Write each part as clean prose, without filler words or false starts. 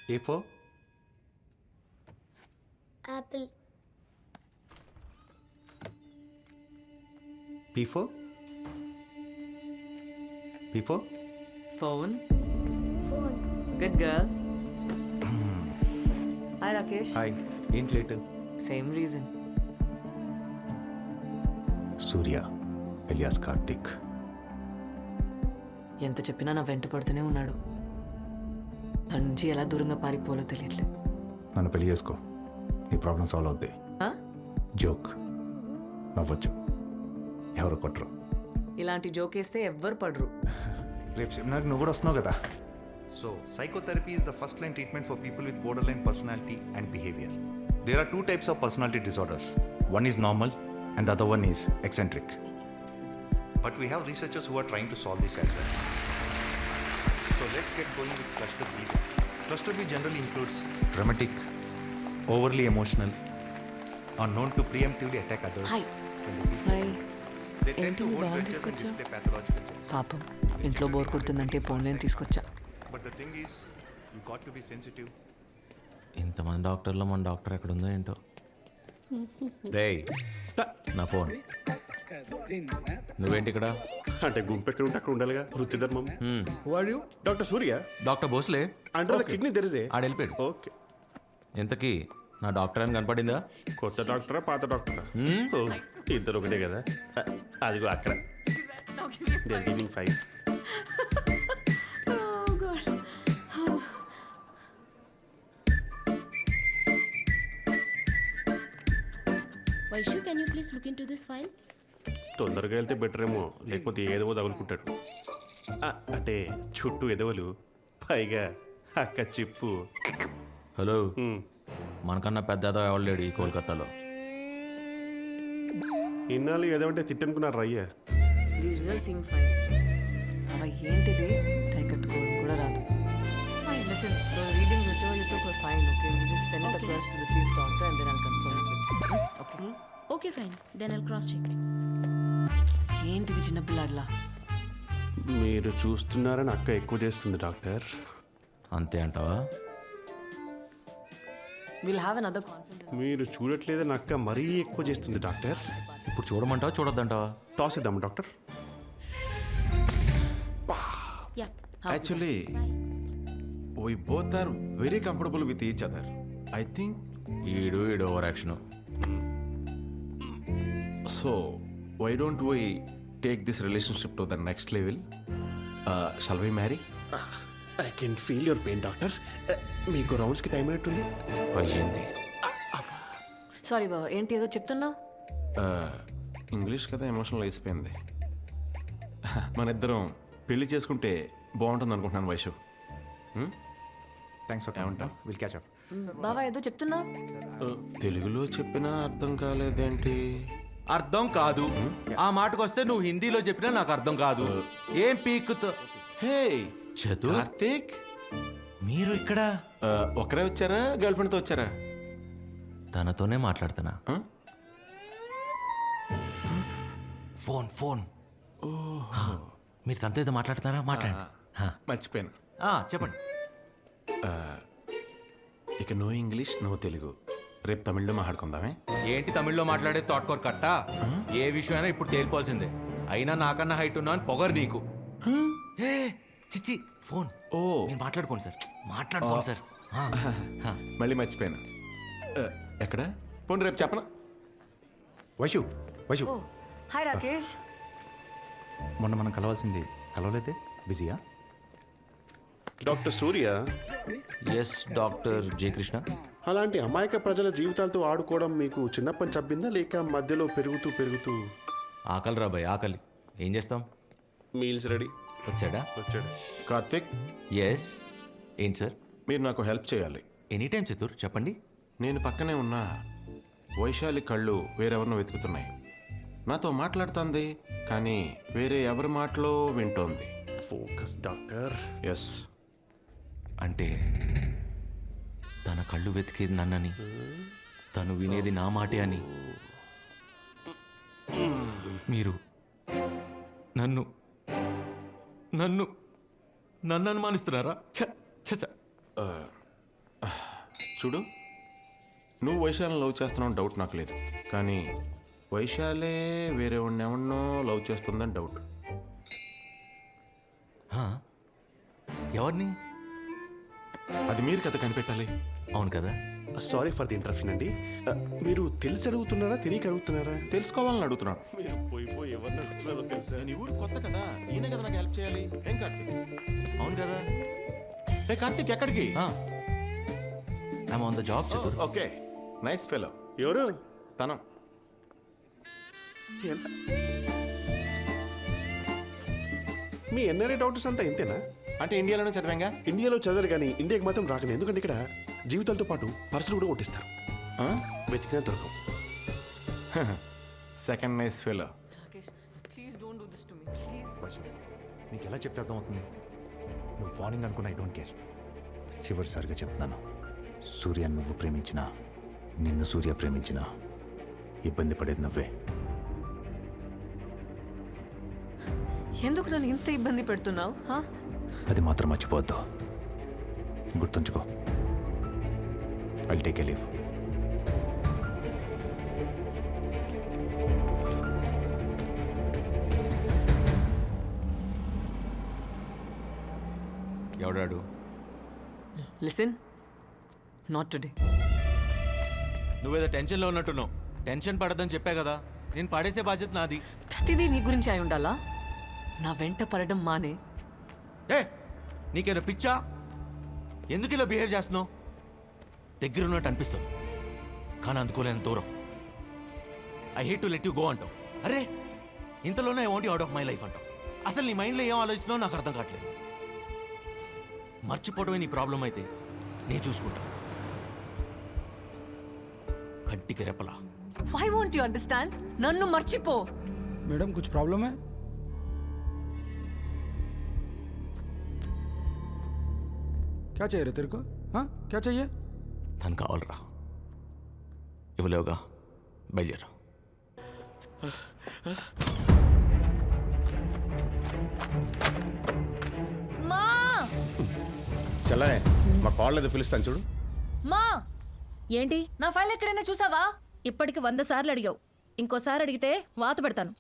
A for apple, P for Phone. phone, Good girl. Hi, Rakesh. Hi. Ain't later. Same reason. Surya, alias Karthik. ఎంత చెప్పినా నా వెంట పడుతూనే ఉన్నాడు. తన నుంచి ఎలా దూరంగా పారిపోవాలో తెలియట్లేదు. నన్ను పెళ్లి చేసుకో, నీ ప్రాబ్లం సాల్వ్ అవుద్ది. ఆ? జోక్, నవ్వచ్చు, ఎవరు కొట్టరు. ఇలాంటి జోక్ వేస్తే ఎవ్వరు పడరు. రేపు సెమినార్కి నువ్వు కూడా వస్తున్నావు కదా. So, psychotherapy is the first line treatment for people with borderline personality and behavior. There are two types of personality disorders. One is normal and the other one is eccentric. But we have researchers who are trying to solve this as well. So let's get going with cluster B. Cluster B generally includes dramatic, overly emotional, are known to preemptively attack others. Hi. when they feel- hi. They tend ఏంటి to me hold బాగా grudges and తీసుకొచ్చా? display pathological traits. పాపం ఇంట్లో bore కొడుతుందంటే ఫోన్లేని తీసుకొచ్చా. But the thing is, you got to be sensitive. ఇంతమంది డాక్టర్లో మన doctor ఎక్కడుందో ఏంటో. రేయ్, నా ఫోన్. నువ్వేంటి ఇక్కడ? అంటే గుంపు ఎక్కడ ఉంటే అక్కడ ఉండాలిగా, వృత్తి ధర్మం. వాడు doctor Surya doctor Bhosle under the kidney there is a. ఆడ వెళ్ళిపోయాడు. ఓకే, ఇంతకీ నా డాక్టర్ అని కనపడిందా? కొత్త డాక్టరా పాత డాక్టరా? ఓ, ఇద్దరు ఒకటే కదా. అదిగో అక్కడ they are giving 5. Vaishu, can you please look into this file? తొందరగా వెళ్తే బెటర్ ఏమో, లేకపోతే ఏదో తగులుకుంటాడు. అంటే చుట్టూ ఎదవలు, పైగా అక్క చిప్పు. హలో, మనకన్నా పెద్ద ఎవరు లేడు ఈ కోల్కతాలో. ఇన్నాళ్ళు ఏదేమంటే తిట్టనుకున్నారు రయ్య. The result seem fine. అవ ఏంటిది టై కట్టుకోవడం కూడా రాదు. Fine, listen, the reading whichever you took were fine. Okay, you just send it across to the chief doctor and then I'll confirm it. Okay. Okay, fine. Then I'll cross check. ఏంటిది చిన్నపిల్లాడిలా? మీరు చూస్తున్నారని అక్క ఎక్కువ చేస్తుంది doctor. అంతే అంటావా? Will have another conference. మీరు చూడట్లేదని అక్క మరీ ఎక్కువ చేస్తుంది డాక్టర్. ఇప్పుడు చూడమంటావా చూడొద్దంటావా? టాస్ ఇద్దాం doctor. Yeah. Actually, we both are very comfortable with each other. I think ఈడు over action. so. Why don't we take this relationship to the next level? Shall we marry? I can feel your pain doctor. మీకు రౌండ్స్కి time అయినట్టుంది. అయ్యింది. Sorry బాబా, ఏంటి ఏదో చెప్తున్నావు? English కదా emotional అయిపోయింది. మన ఇద్దరం పెళ్లి చేసుకుంటే బాగుంటుంది అనుకుంటున్నాను Vaishu. Thanks for coming. We'll catch up. బాబా ఏదో చెప్తున్నావు? తెలుగులో చెప్పినా అర్థం కాలేదేంటి? అర్థం కాదు. ఆ మాటకు వస్తే నువ్వు హిందీలో చెప్పినా నాకు అర్థం కాదు. ఏం పీకుతో? హే చదు, కార్తీక్, మీరు ఇక్కడ? ఒకరే వచ్చారా, గర్ల్ ఫ్రెండ్తో వచ్చారా? తనతోనే మాట్లాడుతున్నా. ఫోన్. మీరు తనతో ఏదో మాట్లాడుతున్నారా? మాట్లాడండి. మర్చిపోయాను. చెప్పండి. ఇక నో ఇంగ్లీష్ నో తెలుగు, రేపు తమిళ్లో మాట్లాడుకుందామే. ఏంటి తమిళ్లో మాట్లాడే తోటకూర కట్ట? ఏ విషయమైనా ఇప్పుడు తేలిపోవాల్సిందే. అయినా నాకన్నా హైట్ ఉన్నా అని పొగరు నీకు. ఏ, చిచ్చి, ఫోన్. ఓ, మీరు మాట్లాడుకోండి సార్, మాట్లాడుకోండి సార్. మళ్ళీ మర్చిపోయాను. ఎక్కడ పోండి, రేపు చెప్పనా? వైషు ఓ హాయ్ రాకేష్. మొన్న మనం కలవాల్సింది కలవలేదే, బిజీయా? డాక్టర్ సూర్య, ఎస్ డాక్టర్ జే కృష్ణ. అలాంటి అమాయక ప్రజల జీవితాలతో ఆడుకోవడం మీకు చిన్నప్పని చబ్బిందా, లేక మధ్యలో పెరుగుతూ? ఆకలి రాబాయ్, ఆకలి. ఏం చేస్తాం? Meals ready. వచ్చాడా? వచ్చాడు. కార్తీక్, ఎస్. ఏంటి సార్? మీరు నాకు హెల్ప్ చేయాలి. ఎనీ టైం చతుర్, చెప్పండి. నేను పక్కనే ఉన్నా వైశాలి కళ్ళు వేరెవరినో వెతుకుతున్నాయి. నాతో మాట్లాడుతుంది, కానీ వేరే ఎవరి మాటలో వింటోంది. Focus doctor. ఎస్. అంటే తన కళ్ళు వెతికేది నన్నని, తను వినేది నా మాటే అని మీరు నన్ను నన్ను నన్ను అనుమానిస్తున్నారా? చూడు, నువ్వు వైశాలిని లవ్ చేస్తున్నావు డౌట్ నాకు లేదు, కానీ వైశాలే వేరే వాడిని ఎవరినో లవ్ చేస్తుందని డౌట్. ఎవరిని? అది మీరు కదా కనిపెట్టాలి. అవును కదా. సారీ ఫర్ ది ఇంటరప్షన్ అండి. మీరు తెలిసి అడుగుతున్నారా తెలియక అడుగుతున్నారా? తెలుసుకోవాలని అడుగుతున్నాడు. మీరు పోయి ఎవరిని అడుగుతున్నారో తెలుసా? నేను ఈ ఊరు కొత్త కదా, ఈయన కదా నాకు హెల్ప్ చేయాలి. ఏం కార్తీక్? అవును కదా. ఏ కార్తీక్ ఎక్కడికి? I'm on the job చతుర్. Okay, nice fellow. ఎవరు? తనం. ఎంత? మీ ఎన్ఆర్ఐ డాక్టర్స్ అంతా ఇంతేనా? అంటే ఇండియాలోనే చదివాంగా. ఇండియాలో చదవరు కానీ ఇండియాకి మాత్రం రాకనే. ఎందుకంటే ఇక్కడ జీవితాలతో పాటు పర్సులు కూడా కొట్టిస్తారు. వెతికినా దొరకవు. Second nice fellow. Rakesh please don't do this to me please. నీకు ఎలా చెప్తే అర్థమవుతుంది? నువ్వు వార్నింగ్ అనుకున్న ఐ డోంట్ కేర్. చివరిసారిగా చెప్తున్నాను, సూర్య నువ్వు ప్రేమించినా నిన్ను సూర్య ప్రేమించినా ఇబ్బంది పడేది నువ్వే. ఎందుకు నన్ను ఇంత ఇబ్బంది పెడుతున్నావు? అది మాత్రం మర్చిపోవద్దు, గుర్తుంచుకో. I'll take a leave. ఎవడాడు? Listen, not today. నువ్వేదో టెన్షన్లో ఉన్నట్టున్నావు. టెన్షన్ పడదని చెప్పా కదా. నేను పడేసే బాధ్యత నాది. ప్రతిదీ నీ గురించి అయి ఉండాలా? నా వెంట పడడం మానే. ఏ నీకేనా పిచ్చా? ఎందుకు ఇలా బిహేవ్ చేస్తున్నావు? దగ్గర ఉన్నట్టు అనిపిస్తావు కానీ అందుకోలేని దూరం. I hate to let you go అంటావు. అరే ఇంతలోనే I want you out of my life అంటావు. అసలు నీ మైండ్లో ఏం ఆలోచిస్తున్నావు నాకు అర్థం కావట్లేదు. మర్చిపోవడమే నీ ప్రాబ్లం అయితే నేను చూసుకుంటా. కంటికి రెప్పలా. Why won't you understand? నన్ను మర్చిపో. मैडम कुछ प्रॉब्लम है? क्या चाहिए रे तेरे को? हाँ क्या चाहिए? తను కావాలరా. ఇవ్వలేవుగా, బయలుదేరా. మా చల్లే, మా కాల్ ఏదో పిలుస్తాను చూడు. మా ఏంటి? నా ఫైల్ ఎక్కడైనా చూసావా? ఇప్పటికి 100 సార్లు అడిగావు. ఇంకోసారి అడిగితే వాత పెడతాను.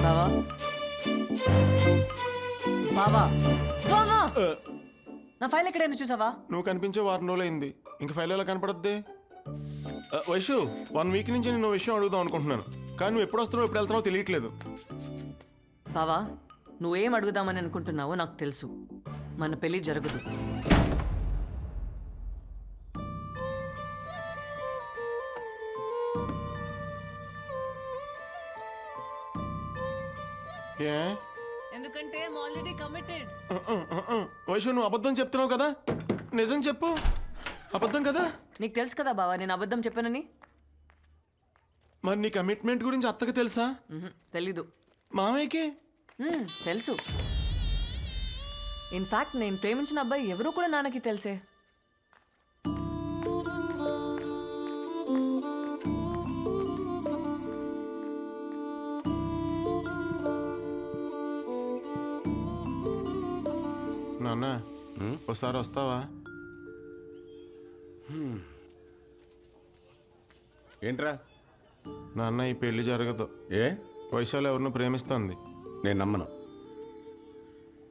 బావా బావా బావా, నా ఫైల్ ఎక్కడైనా చూసావా? నువ్వు కనిపించే వారం రోజులైంది, ఇంక ఫైల్ ఎలా కనపడద్ది? వైషు, 1 వీక్ నుంచి నేను విషయం అడుగుదాం అనుకుంటున్నాను, కానీ నువ్వు ఎప్పుడు వస్తున్నావు ఎప్పుడు వెళ్తున్నావు తెలియట్లేదు. బావా, నువ్వేం అడుగుదామని అనుకుంటున్నావో నాకు తెలుసు. మన పెళ్లి జరగదు. ఏ ఎందుకంటే ఆల్రెడీ కమిటెడ్. వైషు, నువ్వు అబద్ధం చెప్తున్నావు కదా, నిజం చెప్పు. అబద్ధం కదా? నీకు తెలుసు కదా బావా నేను అబద్ధం చెప్పానని. మరి నీ కమిట్మెంట్ గురించి అత్తకు తెలుసా? తెలీదు. మామయ్యకి తెలుసు. ఇన్ఫాక్ట్ నేను ప్రేమించిన అబ్బాయి ఎవరో కూడా నాన్నకి తెలుసే. నాన్న, ఒకసారి వస్తావా? ఏంట్రా? నాన్న, ఈ పెళ్లి జరగదు. ఏ? వైశాలి ఎవరినో ప్రేమిస్తుంది. నేను నమ్మను.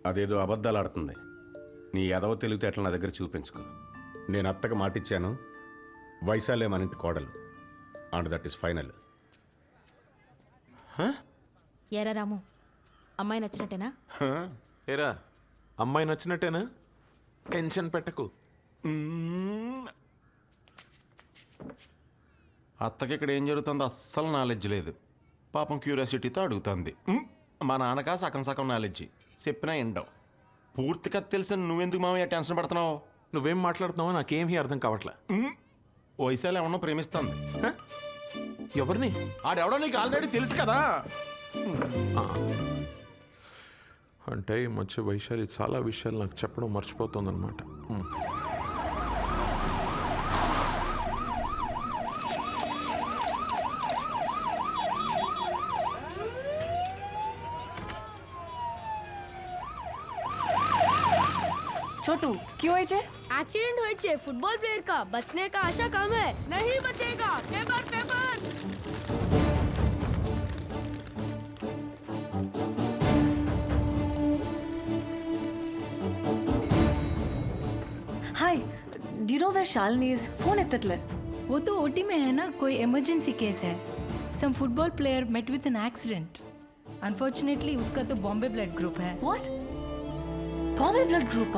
అదేదో అబద్ధాలు ఆడుతుంది. నీ ఎదవ తెలివితేటలు నా దగ్గర చూపించుకో. నేను అత్తకు మాటిచ్చాను, వైశాలే మన ఇంటి కోడలు. And that is final. ఏరా రాము, అమ్మాయి నచ్చినట్టేనా? ఏరా, అమ్మాయి నచ్చినట్టేనా? టెన్షన్ పెట్టకు. అత్తకి ఇక్కడ ఏం జరుగుతుందో అస్సలు నాలెడ్జ్ లేదు. పాపం క్యూరియాసిటీతో అడుగుతుంది. మా నాన్నకా సగం సగం నాలెడ్జి, చెప్పినా ఎండవు. పూర్తిగా తెలిసిన నువ్వెందుకు మామయ్య టెన్షన్ పడుతున్నావు? నువ్వేం మాట్లాడుతున్నావో నాకేమీ అర్థం కావట్లే. వైశాలి ఏమన్నా ప్రేమిస్తుంది. ఎవరిని? ఆడెవడో నీకు ఆల్రెడీ తెలుసు కదా. అంటే ఈ మధ్య వైశాలి చాలా విషయాలు నాకు చెప్పడం మర్చిపోతుందన్నమాట. छोटू क्यों है जे एक्सीडेंट हुए छे फुटबॉल प्लेयर का बचने का आशा कम है नहीं बचेगा paper paper hi do you know where Shalini is phone एत्तट्ले वो तो ओटी में है ना, कोई इमरजेंसी केस है. Some football player met with an accident. Unfortunately उसका तो बॉम्बे ब्लड ग्रुप है. What Bombay blood group